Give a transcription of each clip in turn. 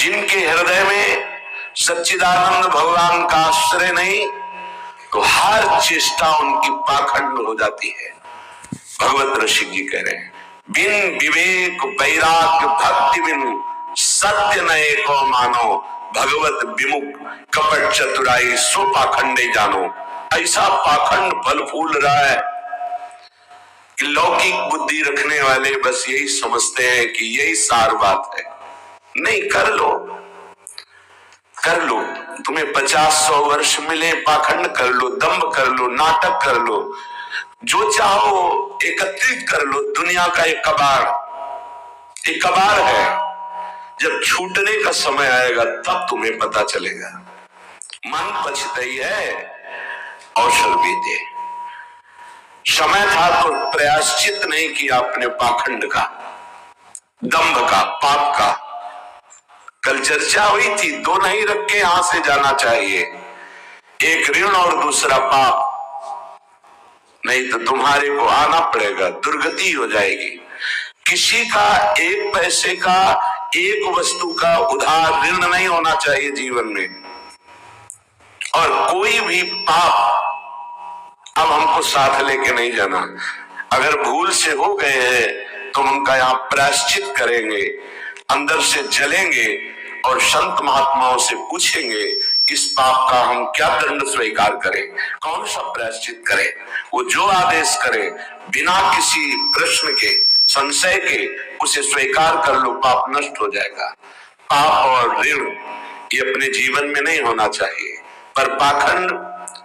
जिनके हृदय में सच्चिदानंद भगवान का आश्रय नहीं, तो हर चेष्टा उनकी पाखंड हो जाती है। भगवत ऋषि जी कह रहे हैं, बिन विवेक वैराग्य भक्ति बिन सत्य नए को मानो, भगवत विमुख कपट चतुराई सो पाखंडे जानो। ऐसा पाखंड फल फूल रहा है कि लौकिक बुद्धि रखने वाले बस यही समझते हैं कि यही सार बात है। नहीं, कर लो, कर लो, तुम्हें 50-100 वर्ष मिले, पाखंड कर लो, दंभ कर लो, नाटक कर लो, जो चाहो एकत्रित कर लो। दुनिया का एक कबाड़ है। जब छूटने का समय आएगा तब तुम्हें पता चलेगा। मन पछताई है, अवसर बीते। समय था तो प्रायश्चित नहीं किया अपने पाखंड का, दंभ का, पाप का। कल चर्चा हुई थी, दो नहीं रख के यहां से जाना चाहिए, एक ऋण और दूसरा पाप, नहीं तो तुम्हारे को आना पड़ेगा, दुर्गति हो जाएगी। किसी का एक पैसे का, एक वस्तु का उधार ऋण नहीं होना चाहिए जीवन में। और कोई भी पाप अब हमको साथ लेके नहीं जाना। अगर भूल से हो गए हैं तो उनका यहाँ प्रायश्चित करेंगे, अंदर से जलेंगे और संत महात्माओं से पूछेंगे इस पाप का हम क्या दंड स्वीकार करें, कौन सा प्रायश्चित करें। वो जो आदेश करे बिना किसी प्रश्न के, संशय के, उसे स्वीकार कर लो, पाप नष्ट हो जाएगा। पाप और ऋण ये अपने जीवन में नहीं होना चाहिए, पर पाखंड,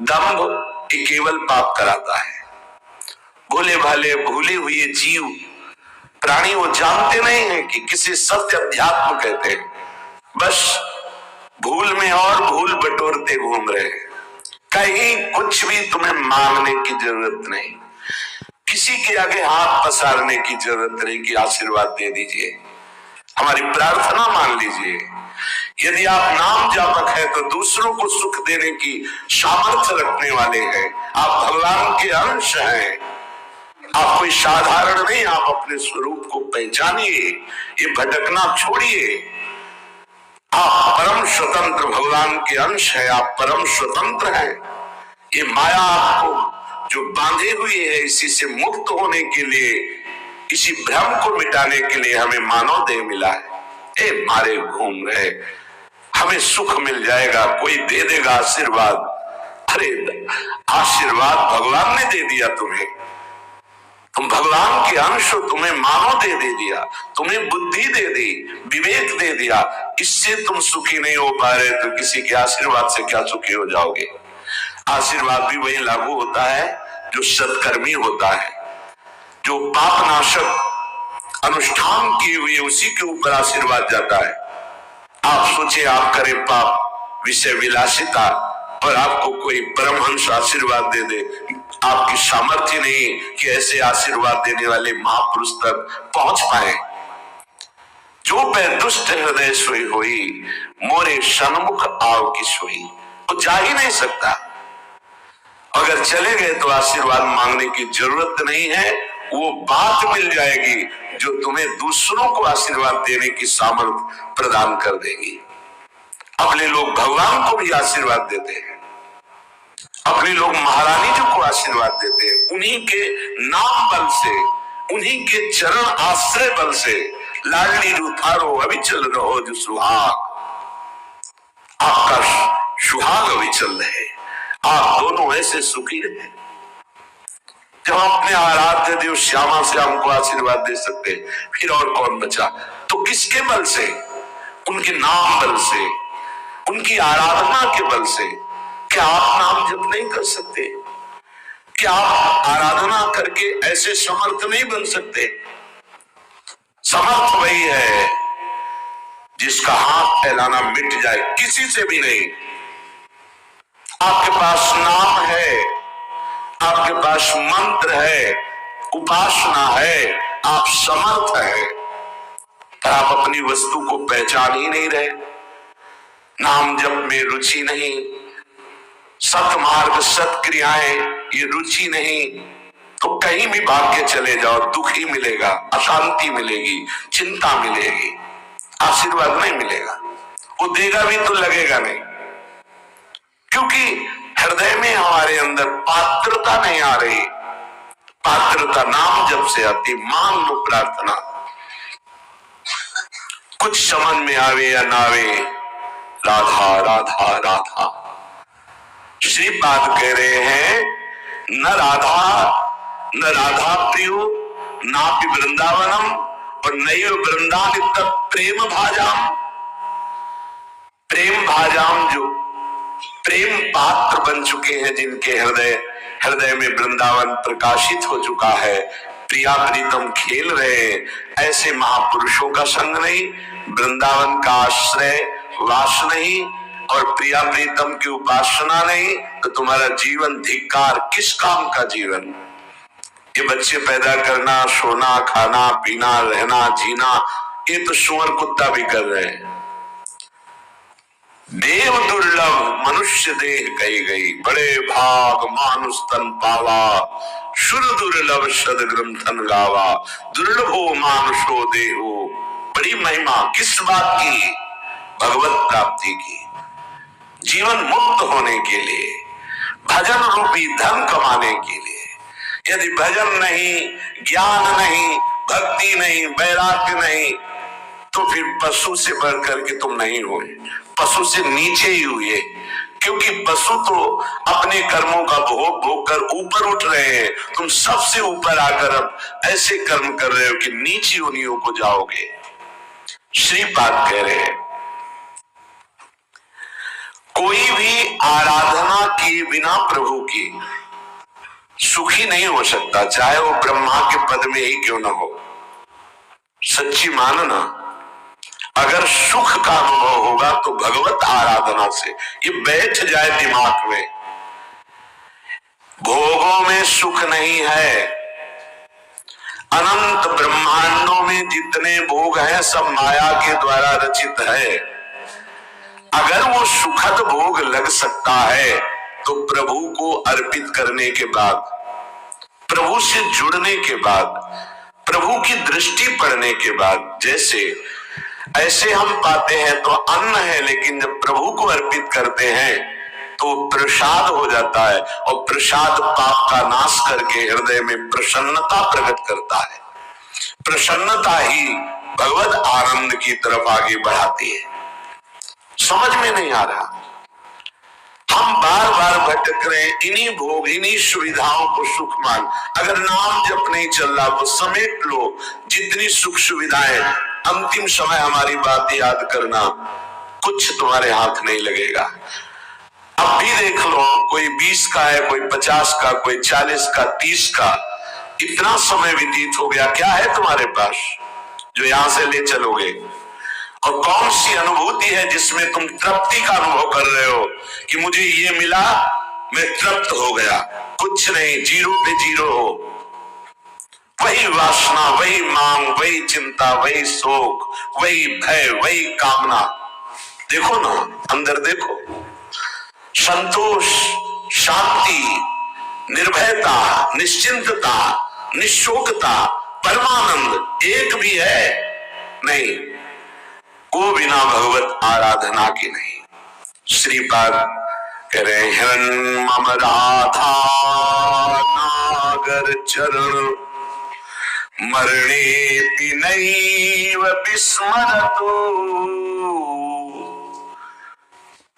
दंभ ये केवल पाप कराता है। भोले भाले भूले हुए जीव प्राणी वो जानते नहीं है कि किसी सत्य अध्यात्म कहते हैं, बस भूल में और भूल बटोरते घूम रहे हैं। कहीं कुछ भी तुम्हें मांगने की जरूरत नहीं, किसी के आगे हाथ पसारने की जरूरत नहीं कि आशीर्वाद दे दीजिए, हमारी प्रार्थना मान लीजिए। यदि आप नाम जापक है तो दूसरों को सुख देने की सामर्थ्य रखने वाले हैं। आप भगवान के अंश हैं, आप कोई साधारण नहीं, आप अपने स्वरूप को पहचानिए, ये भटकना छोड़िए। आप परम स्वतंत्र भगवान के अंश है, आप परम स्वतंत्र हैं। ये माया आपको जो बांधे हुए है, इसी से मुक्त होने के लिए, इसी भ्रम को मिटाने के लिए हमें मानव देह मिला है। ए मारे घूम रहे, हमें सुख मिल जाएगा, कोई दे देगा आशीर्वाद। अरे आशीर्वाद भगवान ने दे दिया तुम्हें, तुम भगवान के अंश हो, तुम्हें मानव दे दिया, तुम्हें बुद्धि दे दी, विवेक दे दिया। इससे तुम सुखी नहीं हो पा रहे तो किसी के आशीर्वाद से क्या सुखी हो जाओगे। आशीर्वाद भी वही लागू होता है जो सत्कर्मी होता है, जो पाप नाशक अनुष्ठान किए हुए उसी के ऊपर आशीर्वाद जाता है। आप सोचे आप करें पाप, विषय विलासिता, और आपको कोई परमहंस आशीर्वाद दे दे, आपकी सामर्थ्य नहीं कि ऐसे आशीर्वाद देने वाले महापुरुष तक पहुंच पाए। जो पे दुष्ट हृदय सोई हुई, मोरे सन्मुख आव की सोई, वो जा ही नहीं सकता। अगर चले गए तो आशीर्वाद मांगने की जरूरत नहीं है, वो बात मिल जाएगी जो तुम्हें दूसरों को आशीर्वाद देने की सामर्थ्य प्रदान कर देगी। अपने लोग भगवान को भी आशीर्वाद देते हैं, अपने लोग महारानी जी को आशीर्वाद देते हैं, उन्हीं के नाम बल से, उन्हीं के चरण आश्रय बल से। लाडली जो थारो अविचल रहो जो सुहाग, आपका सुहाग अविचल रहे, आप दोनों ऐसे सुखी रहे। जब अपने आराध्य देव श्यामा से हमको आशीर्वाद दे सकते, फिर और कौन बचा। तो किसके बल से? उनके नाम बल से, उनकी आराधना के बल से। क्या आप नाम जप नहीं कर सकते? क्या आप आराधना करके ऐसे समर्थ नहीं बन सकते? समर्थ वही है जिसका हाथ फैलाना मिट जाए, किसी से भी नहीं। आपके पास नाम है, आपके पास मंत्र है, उपासना है, आप समर्थ है, पर आप अपनी वस्तु को पहचान ही नहीं रहे। नाम जप में रुचि नहीं, सतमार्ग सत्क्रियाएं ये रुचि नहीं, तो कहीं भी भाग के चले जाओ, दुख ही मिलेगा, अशांति मिलेगी, चिंता मिलेगी, आशीर्वाद नहीं मिलेगा। वो देगा भी तो लगेगा नहीं, क्योंकि हृदय में हमारे अंदर पात्रता नहीं आ रही। पात्रता नाम जब से आती, मांग लो प्रार्थना, कुछ समझ में आवे या ना आवे, राधा राधा राधा। श्रीपाद कह रहे हैं न राधा प्रियो नापि वृंदावनम और नैव वृंदावन तत् प्रेम भाजाम। प्रेम भाजाम जो प्रेम पात्र बन चुके हैं, जिनके हृदय में वृंदावन प्रकाशित हो चुका है, प्रिया प्रीतम खेल रहे, ऐसे महापुरुषों का संग नहीं, वृंदावन का आश्रय वास नहीं और प्रिया प्रीतम की उपासना नहीं, तो तुम्हारा जीवन धिक्कार, किस काम का जीवन। ये बच्चे पैदा करना, सोना, खाना, पीना, रहना, जीना, ये तो सुअर कुत्ता भी कर रहे हैं। देव दुर्लभ मनुष्य देह कही गई, बड़े भाग मानुष तन पावा, सुर दुर्लभ सदग्रंथन गावा, दुर्लभो मानुषो देहो। बड़ी महिमा किस बात की? भगवत प्राप्ति की, जीवन मुक्त होने के लिए, भजन रूपी धन कमाने के लिए। यदि भजन नहीं, ज्ञान नहीं, भक्ति नहीं, वैराग्य नहीं, तो फिर पशु से बढ़ करके तुम नहीं हुए, पशु से नीचे ही हुए, क्योंकि पशु तो अपने कर्मों का भोग भोग कर ऊपर उठ रहे हैं, तुम सबसे ऊपर आकर अब ऐसे कर्म कर रहे हो कि नीची योनियों को जाओगे। श्रीपाद कह रहे हैं कोई भी आराधना किए बिना प्रभु की सुखी नहीं हो सकता, चाहे वो ब्रह्मा के पद में ही क्यों ना हो। सच्ची मानना, अगर सुख का अनुभव होगा तो भगवत आराधना से। ये बैठ जाए दिमाग में, भोगों में सुख नहीं है। अनंत ब्रह्मांडों में जितने भोग हैं सब माया के द्वारा रचित है। अगर वो सुखद भोग लग सकता है तो प्रभु को अर्पित करने के बाद, प्रभु से जुड़ने के बाद, प्रभु की दृष्टि पड़ने के बाद, जैसे ऐसे हम पाते हैं तो अन्न है, लेकिन जब प्रभु को अर्पित करते हैं तो प्रसाद हो जाता है, और प्रसाद पाप का नाश करके हृदय में प्रसन्नता प्रकट करता है। प्रसन्नता ही भगवत आनंद की तरफ आगे बढ़ाती है। समझ में नहीं आ रहा, हम बार बार भटक रहे हैं इन्हीं भोग, इन्हीं सुविधाओं को सुख मान। अगर नाम जप नहीं चल रहा तो समेट लो जितनी सुख सुविधाएं, अंतिम समय हमारी बात याद करना, कुछ तुम्हारे हाथ नहीं लगेगा। अब भी देख लो, कोई 20 का है, कोई 50 का, कोई 40 का, 30 का, इतना समय व्यतीत हो गया, क्या है तुम्हारे पास जो यहां से ले चलोगे? और कौन सी अनुभूति है जिसमें तुम तृप्ति का अनुभव कर रहे हो कि मुझे ये मिला, मैं तृप्त हो गया? कुछ नहीं, जीरो पे जीरो हो। वही वासना, वही मांग, वही चिंता, वही शोक, वही भय, वही कामना। देखो ना, अंदर देखो, संतोष, शांति, निर्भयता, निश्चिंतता, निशोकता, परमानंद एक भी है नहीं, वो बिना भगवत आराधना के नहीं। श्रीपाद कह रहे हैं मम राधा नागर चरण मरणेति नैव विस्मरतु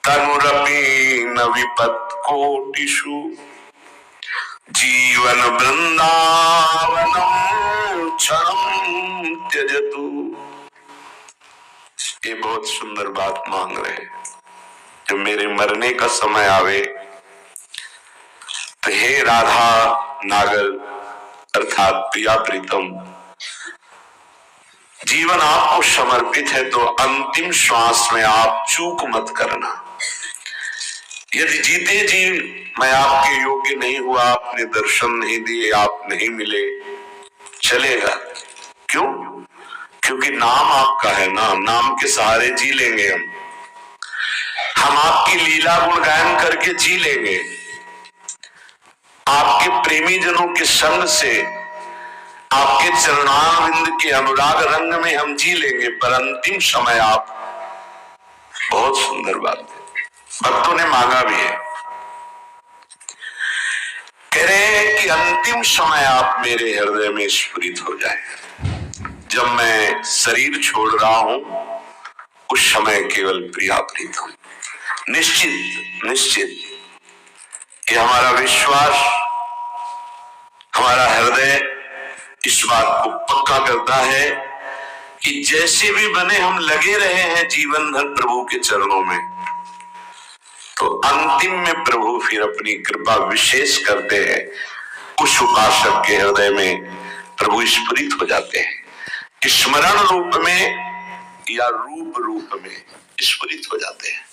तनुरपि न विपत्कोटिषु जीवन वृंदावनम क्षणं त्यजतु। ये बहुत सुंदर बात मांग रहे हैं, जब मेरे मरने का समय आवे तो हे राधा नागर अर्थात प्रिया प्रीतम, जीवन आपको समर्पित है तो अंतिम श्वास में आप चूक मत करना। यदि जीते जी मैं आपके योग्य नहीं हुआ, आपने दर्शन नहीं दिए, आप नहीं मिले, चलेगा। क्यों? क्योंकि नाम आपका है ना, नाम के सहारे जी लेंगे हम आपकी लीला गुण गायन करके जी लेंगे, आपके प्रेमी जनों के संग से, आपके चरणारविंद के अनुराग रंग में हम जी लेंगे। पर अंतिम समय आप बहुत सुंदर बात है, भक्तों ने मांगा भी है। कह रहे हैं कि अंतिम समय आप मेरे हृदय में स्फुरित हो जाए। जब मैं शरीर छोड़ रहा हूं उस समय केवल प्रिया प्रीत हो। निश्चित निश्चित कि हमारा विश्वास, हमारा हृदय इस बात को पक्का करता है कि जैसे भी बने हम लगे रहे हैं जीवन भर प्रभु के चरणों में, तो अंतिम में प्रभु फिर अपनी कृपा विशेष करते हैं। उस उपासक के हृदय में प्रभु स्फुरित हो जाते हैं, स्मरण रूप में या रूप रूप में स्फुरित हो जाते हैं।